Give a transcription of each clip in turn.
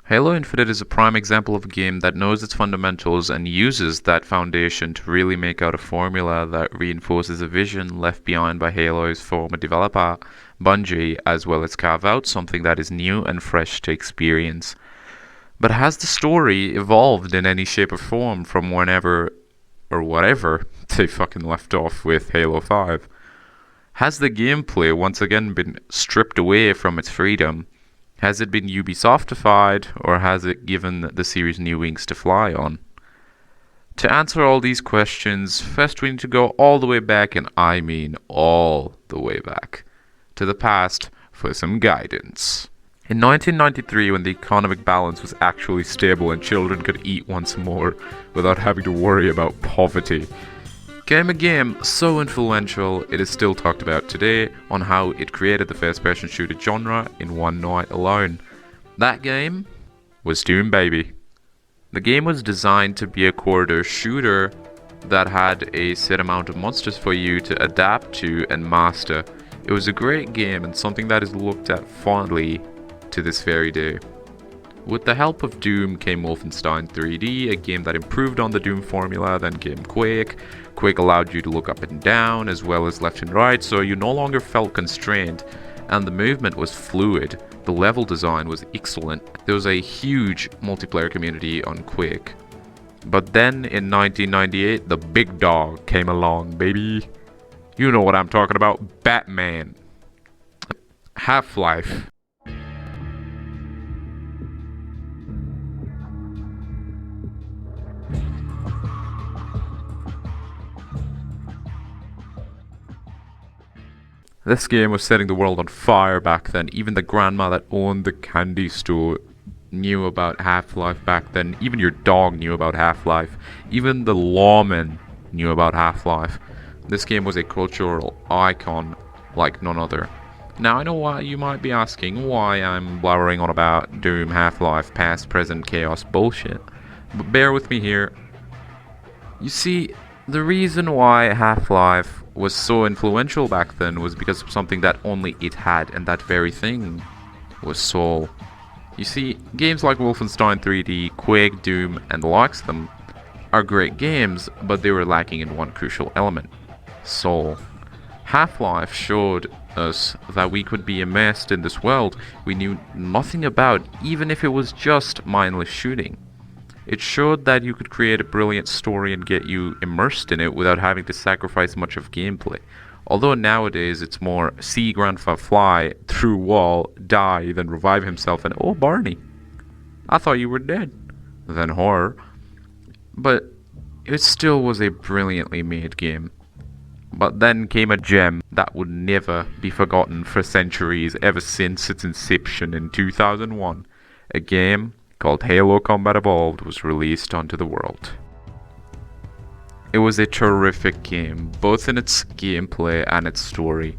Halo Infinite is a prime example of a game that knows its fundamentals and uses that foundation to really make out a formula that reinforces a vision left behind by Halo's former developer, Bungie, as well as carve out something that is new and fresh to experience. But has the story evolved in any shape or form from whenever or whatever they fucking left off with Halo 5? Has the gameplay once again been stripped away from its freedom? Has it been Ubisoftified, or has it given the series new wings to fly on? To answer all these questions, first we need to go all the way back, and I mean all the way back, to the past for some guidance. In 1993, when the economic balance was actually stable and children could eat once more without having to worry about poverty, came a game so influential it is still talked about today on how it created the first-person shooter genre in one night alone. That game was Doom, baby. The game was designed to be a corridor shooter that had a set amount of monsters for you to adapt to and master. It was a great game and something that is looked at fondly to this very day. With the help of Doom came Wolfenstein 3D, a game that improved on the Doom formula. Then came Quake. Quake allowed you to look up and down as well as left and right, so you no longer felt constrained, and the movement was fluid. The level design was excellent. There was a huge multiplayer community on Quake. But then in 1998, the big dog came along, baby. You know what I'm talking about, Batman. Half-Life. This game was setting the world on fire back then. Even the grandma that owned the candy store knew about Half-Life back then. Even your dog knew about Half-Life. Even the lawman knew about Half-Life. This game was a cultural icon like none other. Now I know why you might be asking why I'm blabbering on about Doom, Half-Life, past, present, chaos bullshit. But bear with me here. You see, the reason why Half-Life was so influential back then was because of something that only it had, and that very thing was soul. You see, games like Wolfenstein 3D, Quake, Doom, and the likes of them are great games, but they were lacking in one crucial element: soul. Half-Life showed us that we could be immersed in this world we knew nothing about, even if it was just mindless shooting. It showed that you could create a brilliant story and get you immersed in it without having to sacrifice much of gameplay. Although nowadays it's more see grandpa fly through wall, die, then revive himself, and oh Barney, I thought you were dead. Then horror. But it still was a brilliantly made game. But then came a gem that would never be forgotten for centuries ever since its inception in 2001. A game called Halo Combat Evolved was released onto the world. It was a terrific game, both in its gameplay and its story.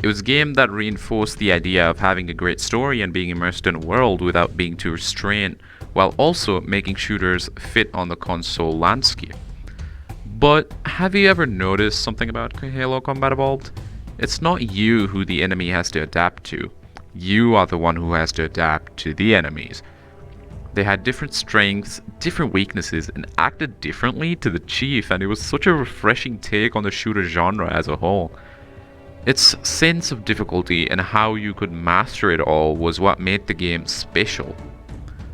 It was a game that reinforced the idea of having a great story and being immersed in a world without being too restrained, while also making shooters fit on the console landscape. But have you ever noticed something about Halo Combat Evolved? It's not you who the enemy has to adapt to. You are the one who has to adapt to the enemies. They had different strengths, different weaknesses, and acted differently to the Chief, and it was such a refreshing take on the shooter genre as a whole. Its sense of difficulty and how you could master it all was what made the game special.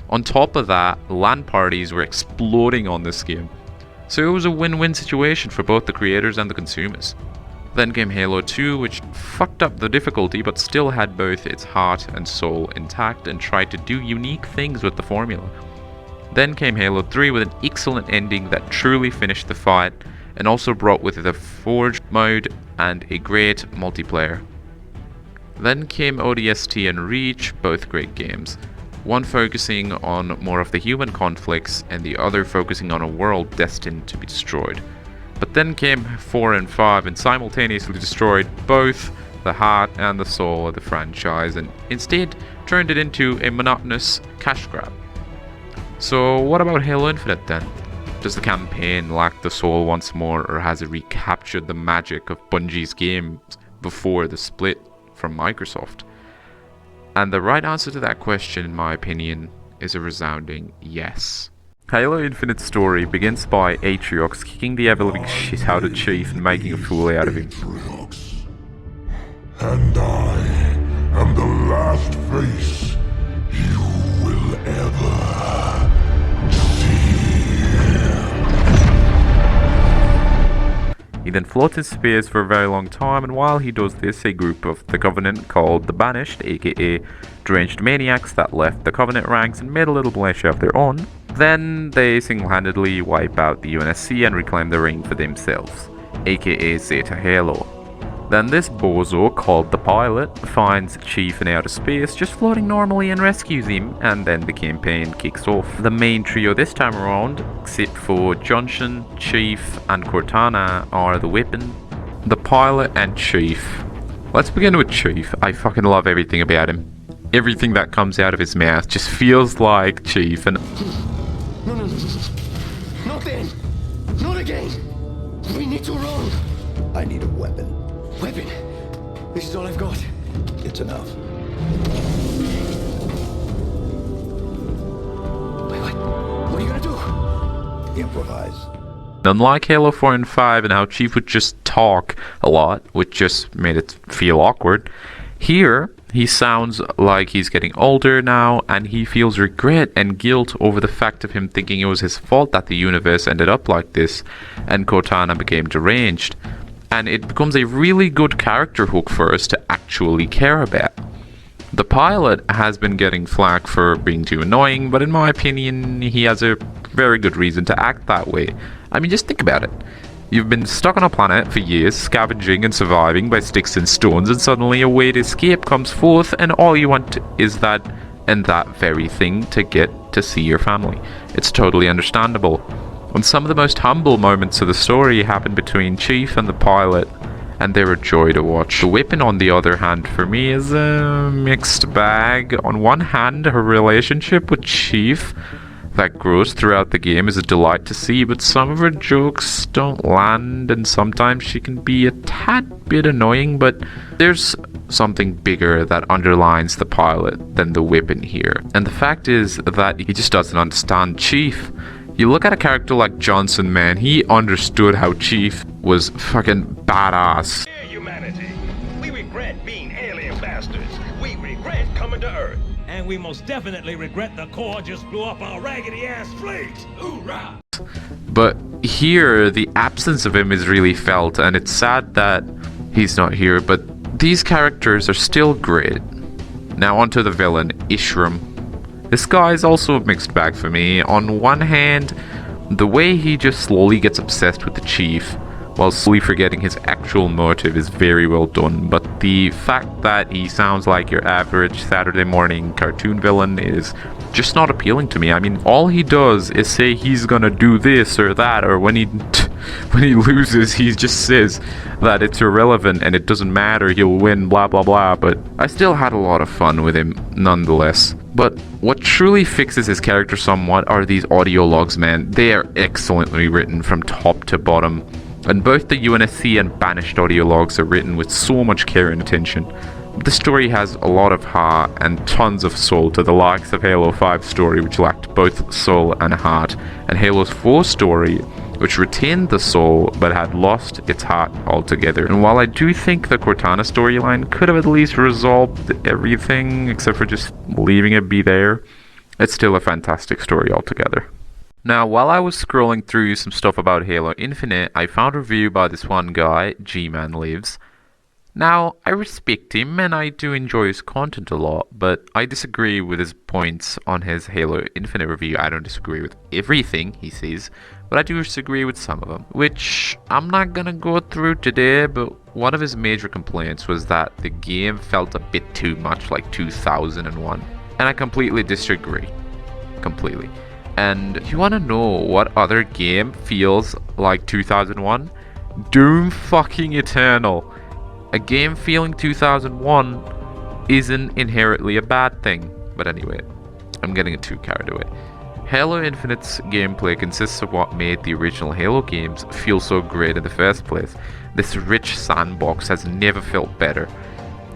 On top of that, LAN parties were exploding on this game, so it was a win-win situation for both the creators and the consumers. Then came Halo 2, which fucked up the difficulty but still had both its heart and soul intact and tried to do unique things with the formula. Then came Halo 3 with an excellent ending that truly finished the fight and also brought with it a Forge mode and a great multiplayer. Then came ODST and Reach, both great games. One focusing on more of the human conflicts and the other focusing on a world destined to be destroyed. But then came 4 and 5 and simultaneously destroyed both the heart and the soul of the franchise and instead turned it into a monotonous cash grab. So what about Halo Infinite then? Does the campaign lack the soul once more, or has it recaptured the magic of Bungie's games before the split from Microsoft? And the right answer to that question, in my opinion, is a resounding yes. Halo Infinite's story begins by Atriox kicking the ever-living shit out of Chief and making a fool out of him. Atriox. And I am the last face you will ever He then floats his spears for a very long time, and while he does this, a group of the Covenant called the Banished, aka deranged maniacs that left the Covenant ranks and made a little militia of their own, then they single-handedly wipe out the UNSC and reclaim the ring for themselves, aka Zeta Halo. Then this bozo, called the Pilot, finds Chief in outer space just floating normally and rescues him, and then the campaign kicks off. The main trio this time around, except for Johnson, Chief, and Cortana, are the Weapon, the Pilot, and Chief. Let's begin with Chief. I fucking love everything about him. Everything that comes out of his mouth just feels like Chief, and No. Not then. Not again. We need to run. I need a weapon. Weapon. This is all I've got. It's enough. Wait, what are you gonna do? Improvise. unlike Halo 4 and 5 and how Chief would just talk a lot, which just made it feel awkward, here he sounds like he's getting older now, and he feels regret and guilt over the fact of him thinking it was his fault that the universe ended up like this, and Cortana became deranged. And it becomes a really good character hook for us to actually care about. The Pilot has been getting flack for being too annoying, but in my opinion, he has a very good reason to act that way. I mean, just think about it. You've been stuck on a planet for years, scavenging and surviving by sticks and stones, and suddenly a way to escape comes forth, and all you want is that and that very thing to get to see your family. It's totally understandable. And some of the most humble moments of the story happen between Chief and the Pilot, and they're a joy to watch. The Weapon, on the other hand, for me is a mixed bag. On one hand, her relationship with Chief that grows throughout the game is a delight to see, but some of her jokes don't land, and sometimes she can be a tad bit annoying, but there's something bigger that underlines the Pilot than the Weapon here. And the fact is that he just doesn't understand Chief. You look at a character like Johnson, man, he understood how Chief was fucking badass. Dear humanity, we regret being alien bastards. We regret coming to Earth. And we most definitely regret the Corps just blew up our raggedy-ass fleet! Hoorah! But here, the absence of him is really felt, and it's sad that he's not here, but these characters are still great. Now onto the villain, Ishram. This guy is also a mixed bag for me. On one hand, the way he just slowly gets obsessed with the Chief, while slowly forgetting his actual motive, is very well done, but the fact that he sounds like your average Saturday morning cartoon villain is just not appealing to me. I mean, all he does is say he's gonna do this or that, or when he loses, he just says that it's irrelevant and it doesn't matter, he'll win, blah blah blah, but I still had a lot of fun with him nonetheless. But what truly fixes his character somewhat are these audio logs, man. They are excellently written from top to bottom. And both the UNSC and Banished audio logs are written with so much care and attention. The story has a lot of heart and tons of soul, to the likes of Halo 5's story, which lacked both soul and heart, and Halo's 4 story, which retained the soul but had lost its heart altogether. And while I do think the Cortana storyline could have at least resolved everything except for just leaving it be there, it's still a fantastic story altogether. Now, while I was scrolling through some stuff about Halo Infinite, I found a review by this one guy, G-Man Lives. Now, I respect him and I do enjoy his content a lot, but I disagree with his points on his Halo Infinite review. I don't disagree with everything he says, but I do disagree with some of them, which I'm not gonna go through today, but one of his major complaints was that the game felt a bit too much like 2001, and I completely disagree. Completely. And you wanna know what other game feels like 2001? Doom fucking Eternal. A game feeling 2001 isn't inherently a bad thing. But anyway, I'm getting too carried away. Halo Infinite's gameplay consists of what made the original Halo games feel so great in the first place. This rich sandbox has never felt better.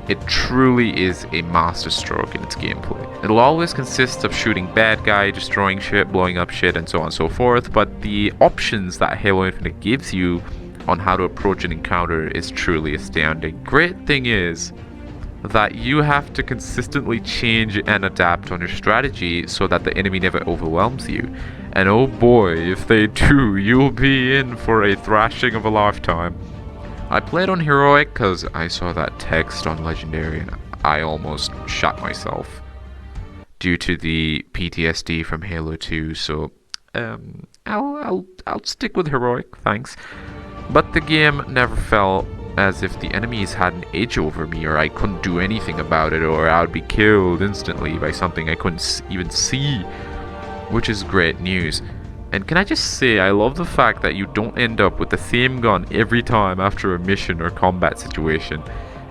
It truly is a masterstroke in its gameplay. It'll always consist of shooting bad guy, destroying shit, blowing up shit, and so on and so forth, but the options that Halo Infinite gives you on how to approach an encounter is truly astounding. Great thing is that you have to consistently change and adapt on your strategy so that the enemy never overwhelms you. And oh boy, if they do, you'll be in for a thrashing of a lifetime. I played on Heroic because I saw that text on Legendary and I almost shot myself due to the PTSD from Halo 2, so I'll stick with Heroic, thanks. But the game never felt as if the enemies had an edge over me, or I couldn't do anything about it, or I would be killed instantly by something I couldn't even see, which is great news. And can I just say, I love the fact that you don't end up with the same gun every time after a mission or combat situation.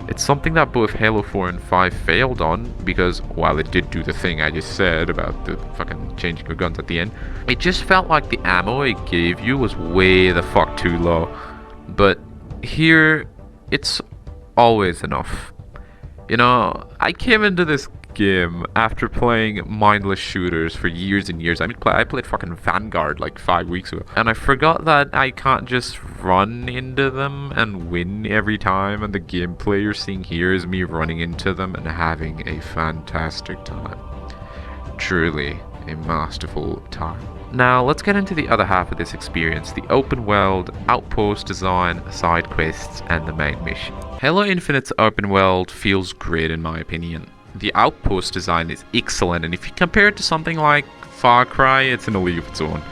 It's something that both Halo 4 and 5 failed on, because while it did do the thing I just said about the fucking changing your guns at the end, it just felt like the ammo it gave you was way the fuck too low. But here, it's always enough. You know, I came into this game after playing mindless shooters for years and years. I played fucking Vanguard like 5 weeks ago, and I forgot that I can't just run into them and win every time, and the gameplay you're seeing here is me running into them and having a fantastic time. Truly a masterful time. Now let's get into the other half of this experience, the open world, outpost design, side quests, and the main mission. Halo Infinite's open world feels great in my opinion. The outpost design is excellent, and if you compare it to something like Far Cry, it's in a league of its own.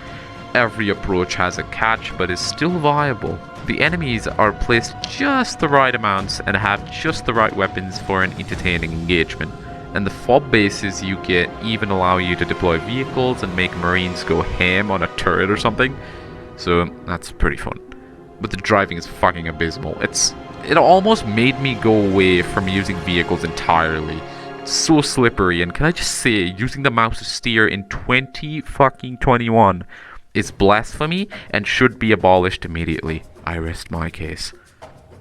Every approach has a catch, but is still viable. The enemies are placed just the right amounts and have just the right weapons for an entertaining engagement. And the FOB bases you get even allow you to deploy vehicles and make Marines go ham on a turret or something. So that's pretty fun. But the driving is fucking abysmal. It almost made me go away from using vehicles entirely. It's so slippery, and can I just say, using the mouse to steer in 2021 is blasphemy and should be abolished immediately. I rest my case.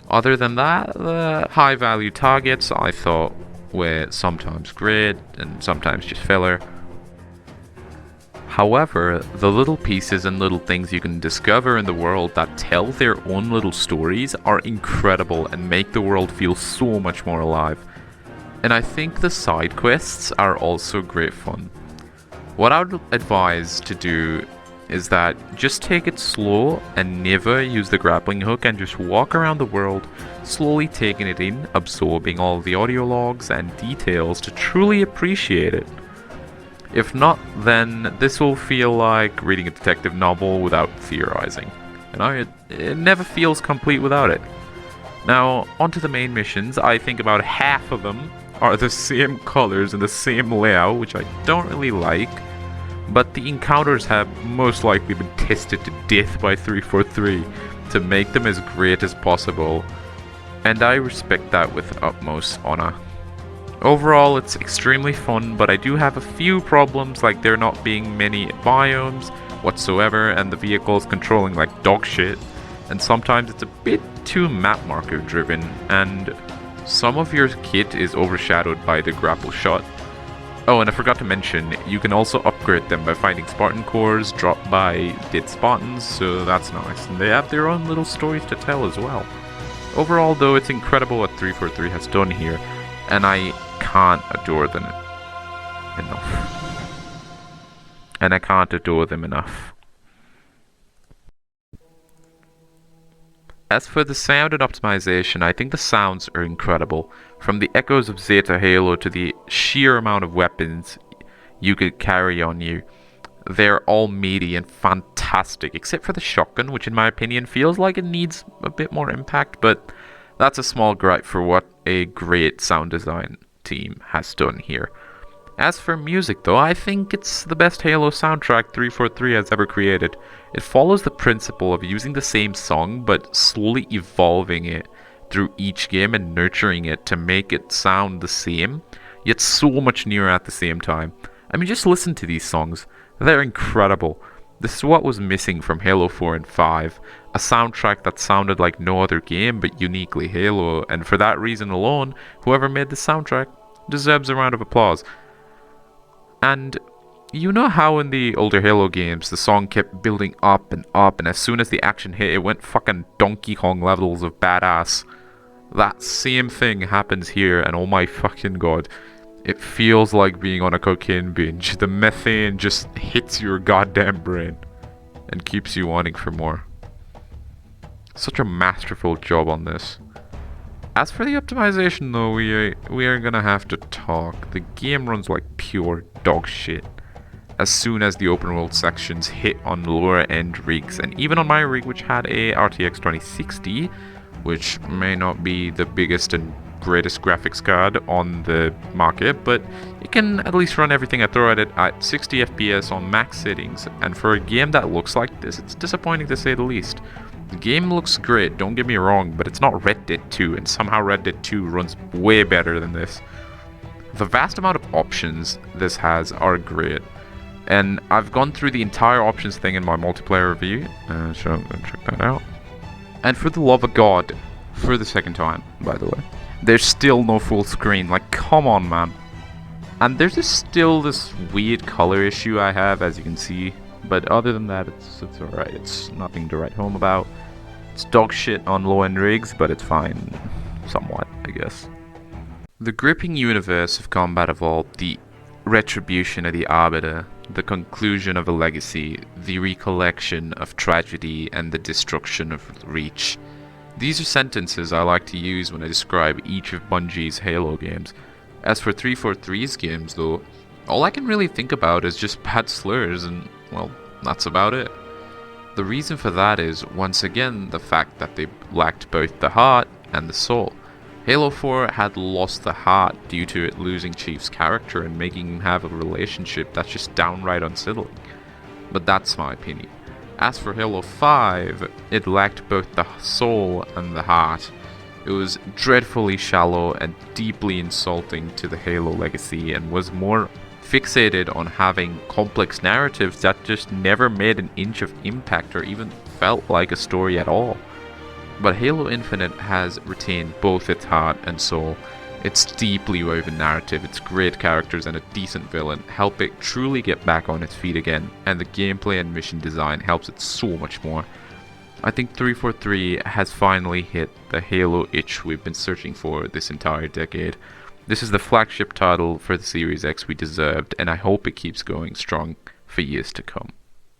Other than that, the high value targets I thought were sometimes great and sometimes just filler. However, the little pieces and little things you can discover in the world that tell their own little stories are incredible and make the world feel so much more alive. And I think the side quests are also great fun. What I would advise to do is that just take it slow and never use the grappling hook and just walk around the world, slowly taking it in, absorbing all the audio logs and details to truly appreciate it. If not, then this will feel like reading a detective novel without theorizing. You know, it never feels complete without it. Now, onto the main missions. I think about half of them are the same colors and the same layout, which I don't really like. But the encounters have most likely been tested to death by 343 to make them as great as possible, and I respect that with utmost honor. Overall, it's extremely fun, but I do have a few problems, like there not being many biomes whatsoever and the vehicles controlling like dog shit, and sometimes it's a bit too map marker driven, and some of your kit is overshadowed by the grapple shot. Oh, and I forgot to mention, you can also upgrade them by finding Spartan cores dropped by dead Spartans, so that's nice. And they have their own little stories to tell as well. Overall, though, it's incredible what 343 has done here, and I can't adore them enough. As for the sound and optimization, I think the sounds are incredible. From the echoes of Zeta Halo to the sheer amount of weapons you could carry on you. They're all meaty and fantastic, except for the shotgun, which in my opinion feels like it needs a bit more impact, but that's a small gripe for what a great sound design team has done here. As for music though, I think it's the best Halo soundtrack 343 has ever created. It follows the principle of using the same song but slowly evolving it through each game and nurturing it to make it sound the same, yet so much newer at the same time. I mean, just listen to these songs. They're incredible. This is what was missing from Halo 4 and 5, a soundtrack that sounded like no other game but uniquely Halo, and for that reason alone, whoever made the soundtrack deserves a round of applause. And you know how in the older Halo games the song kept building up, and as soon as the action hit it went fucking Donkey Kong levels of badass? That same thing happens here, and oh my fucking god, it feels like being on a cocaine binge. The methane just hits your goddamn brain and keeps you wanting for more. Such a masterful job on this. As for the optimization though, we are gonna have to talk. The game runs like pure dog shit as soon as the open world sections hit on lower end rigs, and even on my rig, which had a RTX 2060, which may not be the biggest and greatest graphics card on the market, but it can at least run everything I throw at it at 60 FPS on max settings, and for a game that looks like this, it's disappointing to say the least. The game looks great, don't get me wrong, but it's not Red Dead 2, and somehow Red Dead 2 runs way better than this. The vast amount of options this has are great, and I've gone through the entire options thing in my multiplayer review, so I'm gonna check that out. And for the love of God, for the second time, by the way, there's still no full screen. Like, come on, man. And there's still this weird color issue I have, as you can see. But other than that, it's alright. It's nothing to write home about. It's dog shit on low-end rigs, but it's fine. Somewhat, I guess. The gripping universe of Combat Evolved, the retribution of the Arbiter, the conclusion of a legacy, the recollection of tragedy, and the destruction of Reach. These are sentences I like to use when I describe each of Bungie's Halo games. As for 343's games though, all I can really think about is just bad slurs, and well, that's about it. The reason for that is, once again, the fact that they lacked both the heart and the soul. Halo 4 had lost the heart due to it losing Chief's character and making him have a relationship that's just downright unsettling. But that's my opinion. As for Halo 5, it lacked both the soul and the heart. It was dreadfully shallow and deeply insulting to the Halo legacy, and was more fixated on having complex narratives that just never made an inch of impact or even felt like a story at all. But Halo Infinite has retained both its heart and soul. Its deeply woven narrative, its great characters, and a decent villain help it truly get back on its feet again, and the gameplay and mission design helps it so much more. I think 343 has finally hit the Halo itch we've been searching for this entire decade. This is the flagship title for the Series X we deserved, and I hope it keeps going strong for years to come.